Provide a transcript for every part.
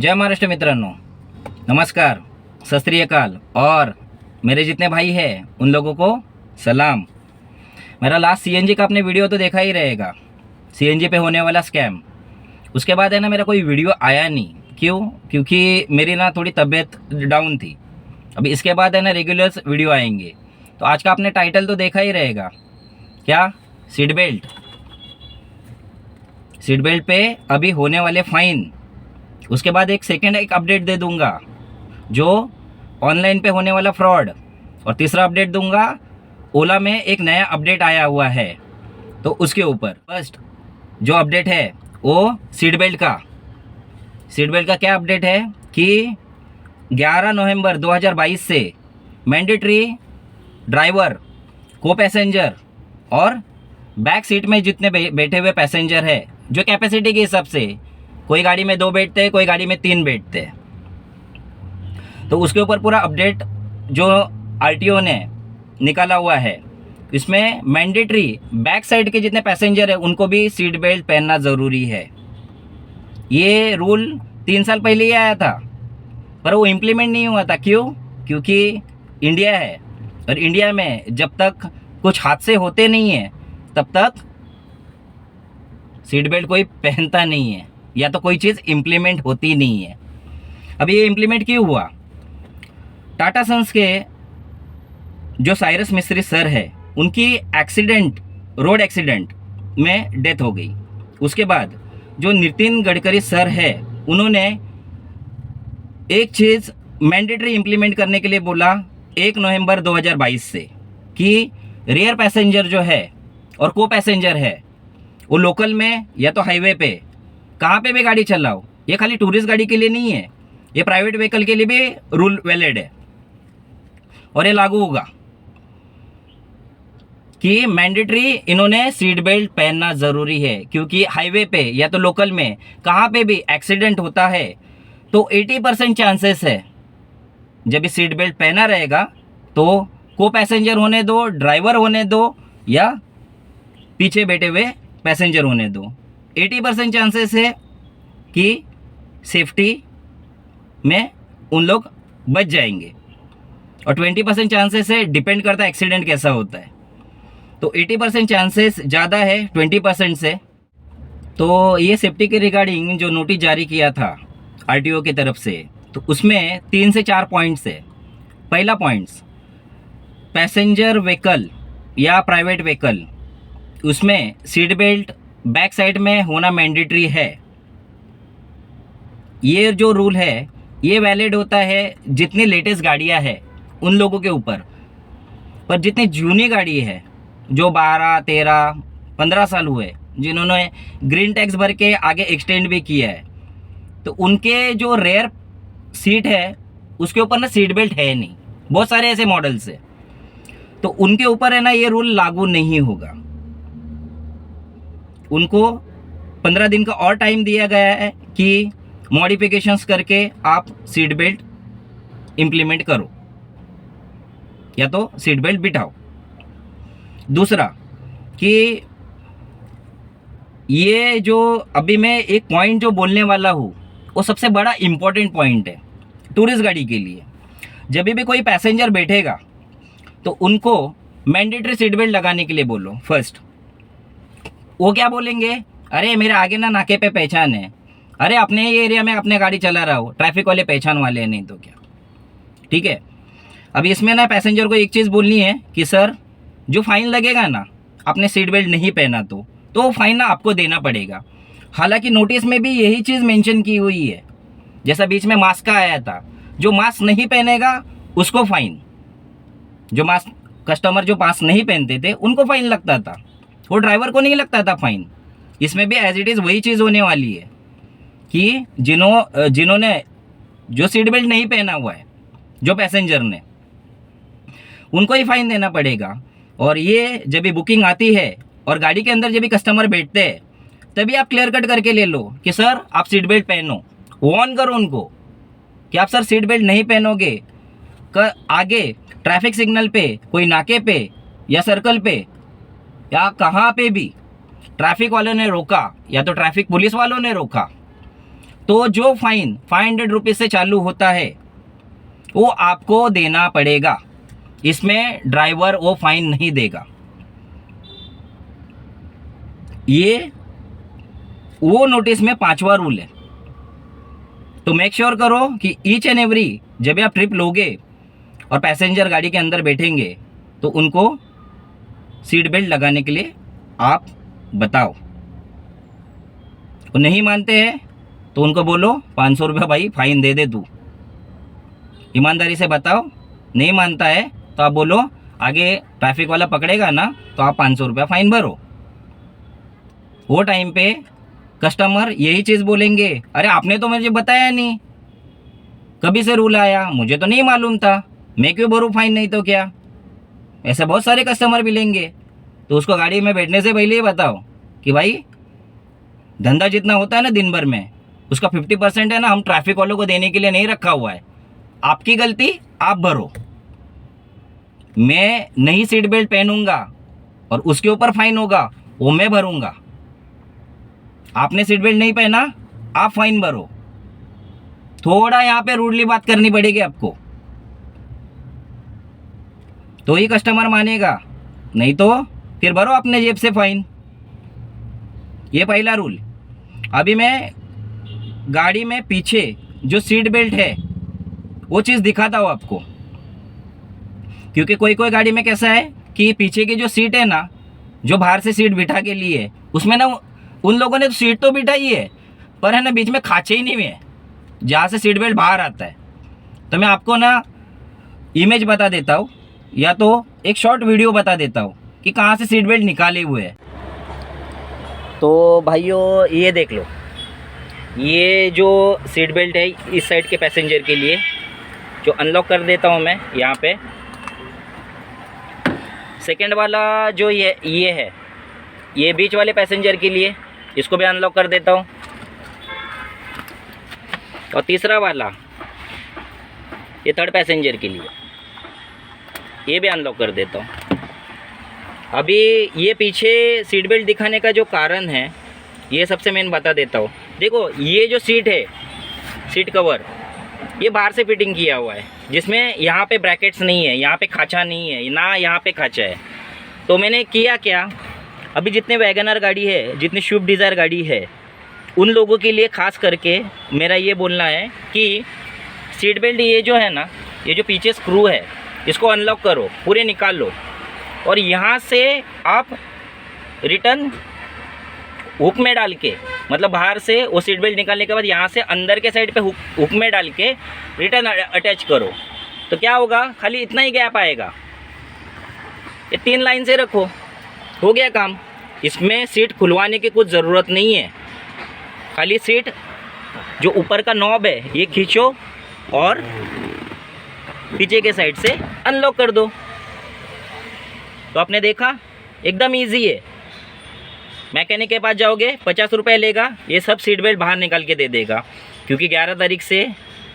जय महाराष्ट्र मित्रांनो, नमस्कार, सत श्री अकाल और मेरे जितने भाई हैं उन लोगों को सलाम। मेरा लास्ट सीएनजी का आपने वीडियो तो देखा ही रहेगा, सीएनजी पे होने वाला स्कैम। उसके बाद है ना मेरा कोई वीडियो आया नहीं। क्यों? क्योंकि मेरी ना थोड़ी तबीयत डाउन थी। अभी इसके बाद है ना रेगुलर वीडियो आएंगे। तो आज का आपने टाइटल तो देखा ही रहेगा, क्या? Seat belt. सीट बेल्ट पे अभी होने वाले फाइन। उसके बाद एक अपडेट दे दूंगा जो ऑनलाइन पे होने वाला फ्रॉड, और तीसरा अपडेट दूंगा ओला में एक नया अपडेट आया हुआ है तो उसके ऊपर। फर्स्ट जो अपडेट है वो सीट बेल्ट का। सीट बेल्ट का क्या अपडेट है कि 11 नवंबर 2022 से मैंडेटरी ड्राइवर, को पैसेंजर और बैक सीट में जितने बैठे हुए पैसेंजर है, जो कैपेसिटी के हिसाब से, कोई गाड़ी में 2 बैठते हैं, कोई गाड़ी में 3 बैठते हैं, तो उसके ऊपर पूरा अपडेट जो आरटीओ ने निकाला हुआ है। इसमें मैंडेटरी बैक साइड के जितने पैसेंजर है उनको भी सीट बेल्ट पहनना ज़रूरी है। ये रूल 3 साल पहले ही आया था पर वो इम्प्लीमेंट नहीं हुआ था। क्यों? क्योंकि इंडिया है और इंडिया में जब तक कुछ हादसे होते नहीं हैं तब तक सीट बेल्ट कोई पहनता नहीं है, या तो कोई चीज़ इम्प्लीमेंट होती नहीं है। अब ये इम्प्लीमेंट क्यों हुआ? टाटा सन्स के जो साइरस मिस्त्री सर है उनकी रोड एक्सीडेंट में डेथ हो गई। उसके बाद जो नितिन गडकरी सर है उन्होंने एक चीज़ मैंडेटरी इम्प्लीमेंट करने के लिए बोला 1 नवंबर 2022 से, कि रियर पैसेंजर जो है और को पैसेंजर है वो लोकल में या तो हाईवे पे कहाँ पे भी गाड़ी चलाओ। ये खाली टूरिस्ट गाड़ी के लिए नहीं है, ये प्राइवेट व्हीकल के लिए भी रूल वैलिड है और ये लागू होगा कि मैंडेटरी इन्होंने सीट बेल्ट पहनना ज़रूरी है। क्योंकि हाईवे पे या तो लोकल में कहाँ पे भी एक्सीडेंट होता है तो 80% चांसेस है, जब इस सीट बेल्ट पहना रहेगा तो को पैसेंजर होने दो, ड्राइवर होने दो या पीछे बैठे हुए पैसेंजर होने दो, 80% चांसेस है कि सेफ्टी में उन लोग बच जाएंगे और 20% चांसेस है, डिपेंड करता है एक्सीडेंट कैसा होता है। तो 80% चांसेस ज़्यादा है 20% से। तो ये सेफ्टी के रिगार्डिंग जो नोटिस जारी किया था आरटीओ की तरफ से, तो उसमें 3 से 4 पॉइंट्स है। पहला पॉइंट्स, पैसेंजर व्हीकल या प्राइवेट व्हीकल, उसमें सीट बेल्ट बैक साइड में होना मैंडेटरी है। ये जो रूल है ये वैलिड होता है जितनी लेटेस्ट गाड़ियां हैं उन लोगों के ऊपर, पर जितनी जूनी गाड़ी है जो 12, 13, 15 साल हुए, जिन्होंने ग्रीन टैक्स भर के आगे एक्सटेंड भी किया है, तो उनके जो रेयर सीट है उसके ऊपर ना सीट बेल्ट है नहीं। बहुत सारे ऐसे मॉडल्स है, तो उनके ऊपर है ना ये रूल लागू नहीं होगा। उनको 15 दिन का और टाइम दिया गया है कि मॉडिफिकेशंस करके आप सीट बेल्ट इम्प्लीमेंट करो या तो सीट बेल्ट बिठाओ। दूसरा कि ये जो अभी मैं एक पॉइंट जो बोलने वाला हूँ वो सबसे बड़ा इम्पोर्टेंट पॉइंट है टूरिस्ट गाड़ी के लिए। जब भी कोई पैसेंजर बैठेगा तो उनको मैंडेटरी सीट बेल्ट लगाने के लिए बोलो। फर्स्ट वो क्या बोलेंगे, अरे मेरे आगे ना नाके पे पहचान है, अरे अपने एरिया में अपने गाड़ी चला रहा हो, ट्रैफिक वाले पहचान वाले हैं, नहीं तो क्या। ठीक है, अब इसमें ना पैसेंजर को एक चीज़ बोलनी है कि सर जो फाइन लगेगा ना आपने सीट बेल्ट नहीं पहना तो वो फाइन ना आपको देना पड़ेगा। हालांकि नोटिस में भी यही चीज़ मेंशन की हुई है, जैसा बीच में मास्क का आया था, जो मास्क नहीं पहनेगा उसको फाइन, जो मास्क कस्टमर जो मास्क नहीं पहनते थे उनको फाइन लगता था, वो ड्राइवर को नहीं लगता था फाइन। इसमें भी एज इट इज़ वही चीज़ होने वाली है कि जिन्होंने जो सीट बेल्ट नहीं पहना हुआ है, जो पैसेंजर ने, उनको ही फाइन देना पड़ेगा। और ये जब भी बुकिंग आती है और गाड़ी के अंदर जब भी कस्टमर बैठते हैं तभी आप क्लियर कट करके ले लो कि सर आप सीट बेल्ट पहनो, वार्न करो उनको कि आप सर सीट बेल्ट नहीं पहनोगे, आगे ट्रैफिक सिग्नल पे, कोई नाके पे या सर्कल पे या कहाँ पे भी ट्रैफिक वालों ने रोका या तो ट्रैफिक पुलिस वालों ने रोका तो जो फाइन 500 रुपीज़ से चालू होता है वो आपको देना पड़ेगा। इसमें ड्राइवर वो फाइन नहीं देगा। ये वो नोटिस में 5वां रूल है। तो मेक श्योर करो कि ईच एंड एवरी जब आप ट्रिप लोगे और पैसेंजर गाड़ी के अंदर बैठेंगे तो उनको सीट बेल्ट लगाने के लिए आप बताओ। वो नहीं मानते हैं तो उनको बोलो 500 रुपये भाई फाइन दे दे तू। ईमानदारी से बताओ। नहीं मानता है तो आप बोलो आगे ट्रैफिक वाला पकड़ेगा ना तो आप 500 रुपया फाइन भरो। वो टाइम पे कस्टमर यही चीज़ बोलेंगे, अरे आपने तो मुझे बताया नहीं, कभी से रूल आया, मुझे तो नहीं मालूम था, मैं क्यों भरूँ फाइन, नहीं तो क्या। ऐसे बहुत सारे कस्टमर मिलेंगे। तो उसको गाड़ी में बैठने से पहले ही बताओ कि भाई धंधा जितना होता है ना दिन भर में, उसका 50% है ना हम ट्रैफिक वालों को देने के लिए नहीं रखा हुआ है। आपकी गलती, आप भरो। मैं नहीं सीट बेल्ट पहनूंगा और उसके ऊपर फाइन होगा, वो मैं भरूंगा। आपने सीट बेल्ट नहीं पहना, आप फाइन भरो। थोड़ा यहाँ पे रूडली बात करनी पड़ेगी आपको, तो ही कस्टमर मानेगा, नहीं तो फिर भरो अपने जेब से फाइन। ये पहला रूल। अभी मैं गाड़ी में पीछे जो सीट बेल्ट है वो चीज़ दिखाता हूँ आपको, क्योंकि कोई कोई गाड़ी में कैसा है कि पीछे की जो सीट है ना, जो बाहर से सीट बिठा के लिए है, उसमें ना उन लोगों ने तो सीट तो बिठाई है पर है ना बीच में खांचे ही नहीं है जहाँ से सीट बेल्ट बाहर आता है। तो मैं आपको ना इमेज बता देता हूँ या तो एक शॉर्ट वीडियो बता देता हूँ कि कहाँ से सीट बेल्ट निकाले हुए है। तो भाइयों ये देख लो, ये जो सीट बेल्ट है इस साइड के पैसेंजर के लिए, जो अनलॉक कर देता हूँ मैं यहाँ पे। सेकंड वाला जो ये है, ये बीच वाले पैसेंजर के लिए, इसको भी अनलॉक कर देता हूँ। और तीसरा वाला ये थर्ड पैसेंजर के लिए, ये भी अनलॉक कर देता हूँ। अभी ये पीछे सीट बेल्ट दिखाने का जो कारण है ये सबसे मेन बता देता हूँ। देखो ये जो सीट है, सीट कवर, ये बाहर से फिटिंग किया हुआ है, जिसमें यहाँ पे ब्रैकेट्स नहीं है, यहाँ पे खाँचा नहीं है ना, यहाँ पे खाँचा है। तो मैंने किया क्या, अभी जितने वैगनर गाड़ी है, जितनी स्विफ्ट डिज़ायर गाड़ी है, उन लोगों के लिए ख़ास करके मेरा ये बोलना है कि सीट बेल्ट ये जो है ना, ये जो पीछे स्क्रू है इसको अनलॉक करो, पूरे निकाल लो और यहाँ से आप रिटर्न हुक में डाल के, मतलब बाहर से वो सीट बेल्ट निकालने के बाद यहाँ से अंदर के साइड पे हुक में डाल के रिटर्न अटैच करो। तो क्या होगा, खाली इतना ही गैप आएगा। ये 3 लाइन से रखो, हो गया काम। इसमें सीट खुलवाने की कुछ ज़रूरत नहीं है, खाली सीट जो ऊपर का नॉब है ये खींचो और पीछे के साइड से अनलॉक कर दो। तो आपने देखा, एकदम इजी है। मैकेनिक के पास जाओगे, 50 रुपये लेगा, ये सब सीट बेल्ट बाहर निकाल के दे देगा, क्योंकि 11 तारीख से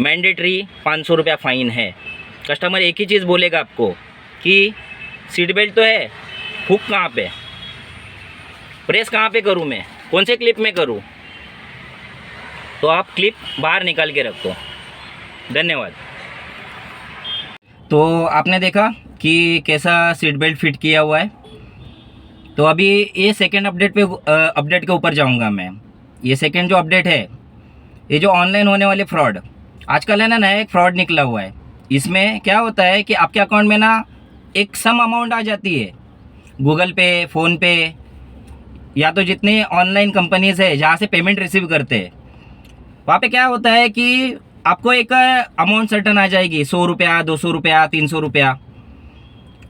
मैंडेटरी 500 रुपया फ़ाइन है। कस्टमर एक ही चीज़ बोलेगा आपको कि सीट बेल्ट तो है, हुक कहाँ पे, प्रेस कहाँ पे करूँ, मैं कौन से क्लिप में करूँ। तो आप क्लिप बाहर निकाल के रखो। धन्यवाद। तो आपने देखा कि कैसा सीट बेल्ट फिट किया हुआ है। तो अभी ये सेकंड अपडेट के ऊपर जाऊंगा मैं। ये सेकंड जो अपडेट है, ये जो ऑनलाइन होने वाले फ्रॉड, आजकल है ना नया एक फ्रॉड निकला हुआ है। इसमें क्या होता है कि आपके अकाउंट में ना एक सम अमाउंट आ जाती है, गूगल पे, फ़ोन पे, या तो जितने ऑनलाइन कंपनीज़ है जहाँ से पेमेंट रिसीव करते हैं, वहाँ पे क्या होता है कि आपको एक अमाउंट सर्टन आ जाएगी, 100 रुपया, 200 रुपया, 300 रुपया,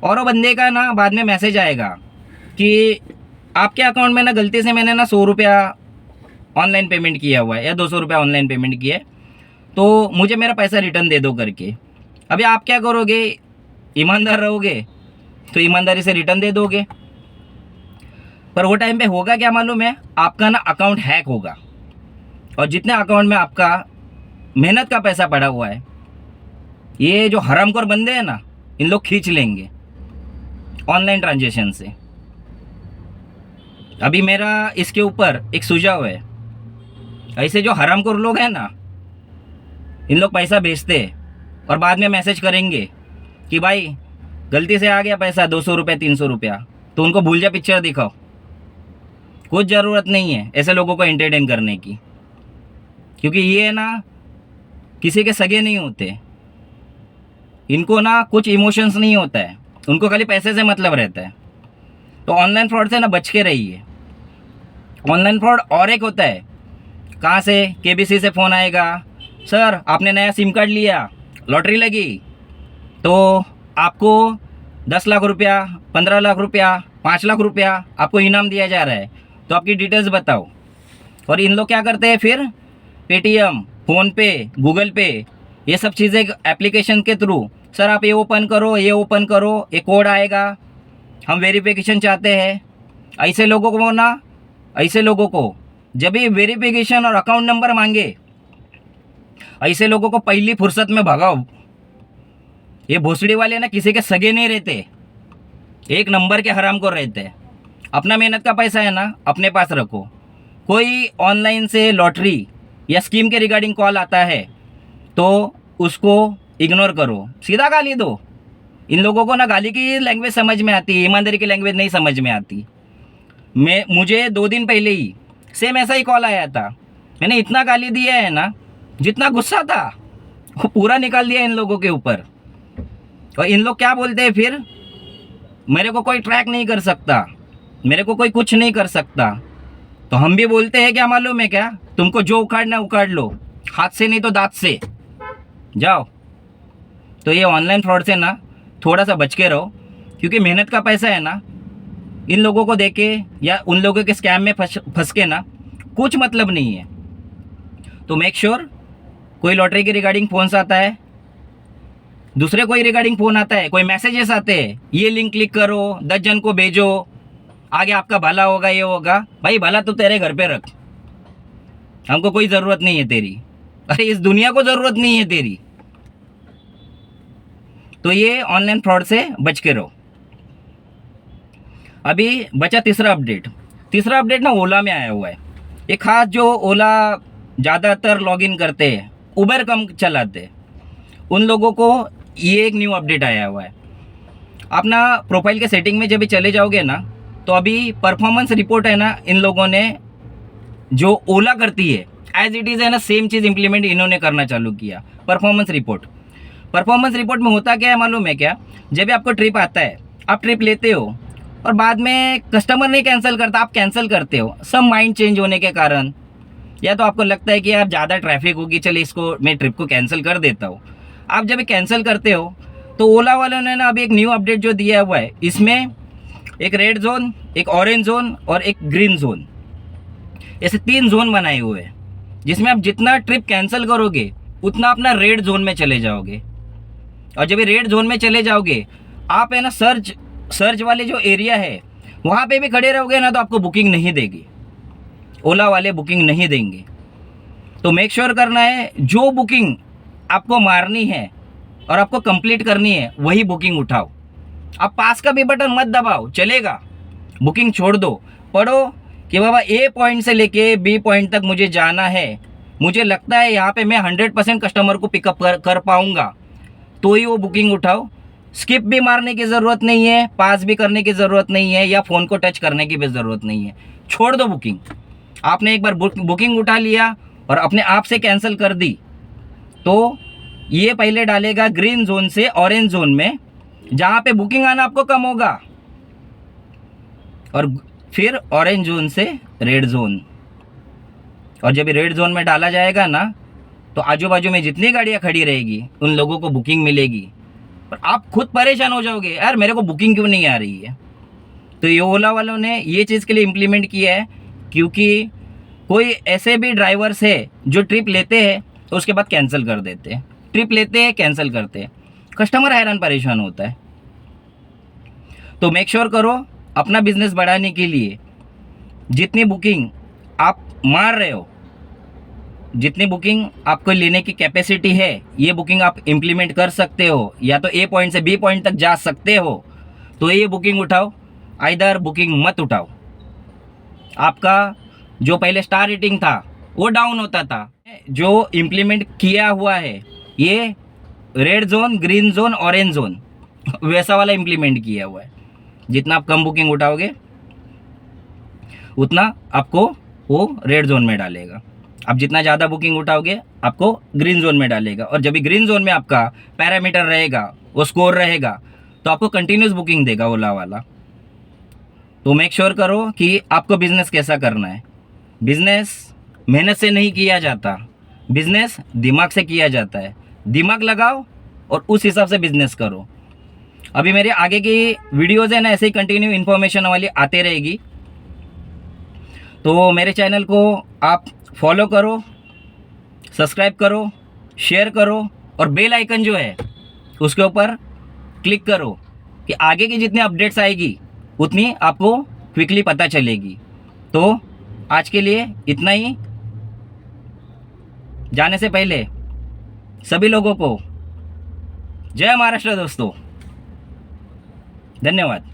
और वो बंदे का ना बाद में मैसेज आएगा कि आपके अकाउंट में ना गलती से मैंने ना 100 रुपया ऑनलाइन पेमेंट किया हुआ है या 200 रुपया ऑनलाइन पेमेंट किया है, तो मुझे मेरा पैसा रिटर्न दे दो करके। अभी आप क्या करोगे, ईमानदार रहोगे तो ईमानदारी से रिटर्न दे दोगे, पर वो टाइम पे होगा क्या मालूम है, आपका ना अकाउंट हैक होगा और जितने अकाउंट में आपका मेहनत का पैसा पड़ा हुआ है, ये जो हरामखोर बंदे हैं ना, इन लोग खींच लेंगे ऑनलाइन ट्रांजैक्शन से। अभी मेरा इसके ऊपर एक सुझाव है ऐसे जो हरामखोर लोग हैं ना, इन लोग पैसा भेजते हैं और बाद में मैसेज करेंगे कि भाई गलती से आ गया पैसा 200 रुपये 300 रुपया, तो उनको भूल जा पिक्चर दिखाओ। कुछ ज़रूरत नहीं है ऐसे लोगों को एंटरटेन करने की, क्योंकि ये ना किसी के सगे नहीं होते, इनको ना कुछ इमोशंस नहीं होता है, उनको खाली पैसे से मतलब रहता है। तो ऑनलाइन फ्रॉड से ना बच के रहिए। ऑनलाइन फ्रॉड और एक होता है, कहाँ से, केबीसी से फ़ोन आएगा, सर आपने नया सिम कार्ड लिया, लॉटरी लगी, तो आपको 10 लाख रुपया, 15 लाख रुपया, 5 लाख रुपया आपको इनाम दिया जा रहा है, तो आपकी डिटेल्स बताओ। और इन लोग क्या करते हैं फिर, पेटीएम, फ़ोनपे, गूगल पे, ये सब चीज़ें एप्लीकेशन के थ्रू, सर आप ये ओपन करो, ये ओपन करो, ये कोड आएगा, हम वेरिफिकेशन चाहते हैं। ऐसे लोगों को जब भी वेरिफिकेशन और अकाउंट नंबर मांगे, ऐसे लोगों को पहली फुर्सत में भगाओ। ये भोसड़ी वाले ना किसी के सगे नहीं रहते, एक नंबर के हरामखोर रहते हैं। अपना मेहनत का पैसा है ना अपने पास रखो। कोई ऑनलाइन से लॉटरी या स्कीम के रिगार्डिंग कॉल आता है तो उसको इग्नोर करो, सीधा गाली दो। इन लोगों को ना गाली की लैंग्वेज समझ में आती है, ईमानदारी की लैंग्वेज नहीं समझ में आती। मुझे 2 दिन पहले ही सेम ऐसा ही कॉल आया था, मैंने इतना गाली दिया है ना, जितना गुस्सा था वो पूरा निकाल दिया इन लोगों के ऊपर। और इन लोग क्या बोलते हैं फिर, मेरे को कोई ट्रैक नहीं कर सकता, मेरे को कोई कुछ नहीं कर सकता। तो हम भी बोलते हैं क्या मालूम है क्या, तुमको जो उखाड़ना उखाड़ लो, हाथ से नहीं तो दांत से जाओ। तो ये ऑनलाइन फ्रॉड से ना थोड़ा सा बच के रहो, क्योंकि मेहनत का पैसा है ना, इन लोगों को देके या उन लोगों के स्कैम में फंस के ना कुछ मतलब नहीं है। तो मेक श्योर, कोई लॉटरी के रिगार्डिंग फ़ोन आता है, दूसरे कोई रिगार्डिंग फ़ोन आता है, कोई मैसेजेस आते हैं, ये लिंक क्लिक करो, 10 जन को भेजो, आगे आपका भला होगा, ये होगा। भाई भला तो तेरे घर पे रख, हमको कोई ज़रूरत नहीं है तेरी, अरे इस दुनिया को ज़रूरत नहीं है तेरी। तो ये ऑनलाइन फ्रॉड से बच के रहो। अभी बचा तीसरा अपडेट ना ओला में आया हुआ है। ये खास जो ओला ज़्यादातर लॉगिन करते हैं, उबर कम चलाते हैं, उन लोगों को ये एक न्यू अपडेट आया हुआ है। अपना प्रोफाइल के सेटिंग में जब भी चले जाओगे ना, तो अभी परफॉर्मेंस रिपोर्ट है ना, इन लोगों ने जो ओला करती है एज इट इज़ है ना, सेम चीज़ इंप्लीमेंट इन्होंने करना चालू किया। परफॉर्मेंस रिपोर्ट में होता क्या है मालूम है क्या, जब भी आपको ट्रिप आता है, आप ट्रिप लेते हो और बाद में कस्टमर नहीं कैंसिल करता, आप कैंसिल करते हो, सब माइंड चेंज होने के कारण, या तो आपको लगता है कि यार ज़्यादा ट्रैफिक होगी, चलिए इसको मैं ट्रिप को कैंसिल कर देता हूँ। आप जब कैंसिल करते हो तो ओला वालों ने ना अभी एक न्यू अपडेट जो दिया हुआ है, इसमें एक रेड जोन, एक ऑरेंज जोन और एक ग्रीन जोन, ऐसे 3 जोन बनाए हुए हैं, जिसमें आप जितना ट्रिप कैंसिल करोगे उतना अपना रेड जोन में चले जाओगे। और जब ये रेड जोन में चले जाओगे, आप है ना सर्च वाले जो एरिया है वहाँ पे भी खड़े रहोगे ना, तो आपको बुकिंग नहीं देगी, ओला वाले बुकिंग नहीं देंगे। तो मेक श्योर करना है, जो बुकिंग आपको मारनी है और आपको कंप्लीट करनी है वही बुकिंग उठाओ। आप पास का भी बटन मत दबाओ, चलेगा, बुकिंग छोड़ दो। पढ़ो कि बाबा ए पॉइंट से लेके बी पॉइंट तक मुझे जाना है, मुझे लगता है यहाँ पे मैं 100% कस्टमर को पिकअप कर पाऊँगा, तो ही वो बुकिंग उठाओ। स्किप भी मारने की ज़रूरत नहीं है, पास भी करने की ज़रूरत नहीं है, या फ़ोन को टच करने की भी ज़रूरत नहीं है, छोड़ दो बुकिंग। आपने एक बार बुकिंग उठा लिया और अपने आप से कैंसिल कर दी, तो ये पहले डालेगा ग्रीन जोन से ऑरेंज जोन में, जहाँ पे बुकिंग आना आपको कम होगा, और फिर ऑरेंज जोन से रेड जोन। और जब रेड जोन में डाला जाएगा ना, तो आजू बाजू में जितनी गाड़ियाँ खड़ी रहेगी उन लोगों को बुकिंग मिलेगी, और आप खुद परेशान हो जाओगे, यार मेरे को बुकिंग क्यों नहीं आ रही है। तो ये ओला वालों ने ये चीज़ के लिए इम्प्लीमेंट किया है, क्योंकि कोई ऐसे भी ड्राइवर्स है जो ट्रिप लेते हैं तो उसके बाद कैंसिल कर देते हैं, ट्रिप लेते हैं कैंसिल करते हैं, कस्टमर हैरान परेशान होता है। तो मेक श्योर करो, अपना बिजनेस बढ़ाने के लिए जितनी बुकिंग आप मार रहे हो, जितनी बुकिंग आपको लेने की कैपेसिटी है, ये बुकिंग आप इम्प्लीमेंट कर सकते हो, या तो ए पॉइंट से बी पॉइंट तक जा सकते हो, तो ये बुकिंग उठाओ, आइदर बुकिंग मत उठाओ। आपका जो पहले स्टार रेटिंग था वो डाउन होता था। जो इम्प्लीमेंट किया हुआ है ये red zone, green zone, orange zone वैसा वाला इम्प्लीमेंट किया हुआ है। जितना आप कम बुकिंग उठाओगे उतना आपको वो रेड जोन में डालेगा। आप जितना ज़्यादा बुकिंग उठाओगे आपको ग्रीन जोन में डालेगा। और जब भी ग्रीन जोन में आपका पैरामीटर रहेगा, वो स्कोर रहेगा, तो आपको कंटिन्यूस बुकिंग देगा ओला वाला। तो मेक श्योर करो कि आपको बिजनेस कैसा करना है। बिजनेस मेहनत से नहीं किया जाता, बिजनेस दिमाग से किया जाता है। दिमाग लगाओ और उस हिसाब से बिजनेस करो। अभी मेरे आगे की वीडियोज़ है ना, ऐसे ही कंटिन्यू इन्फॉर्मेशन वाली आते रहेगी। तो मेरे चैनल को आप फॉलो करो, सब्सक्राइब करो, शेयर करो और बेल आइकन जो है उसके ऊपर क्लिक करो कि आगे की जितनी अपडेट्स आएगी उतनी आपको क्विकली पता चलेगी। तो आज के लिए इतना ही। जाने से पहले सभी लोगों को जय महाराष्ट्र दोस्तों, धन्यवाद।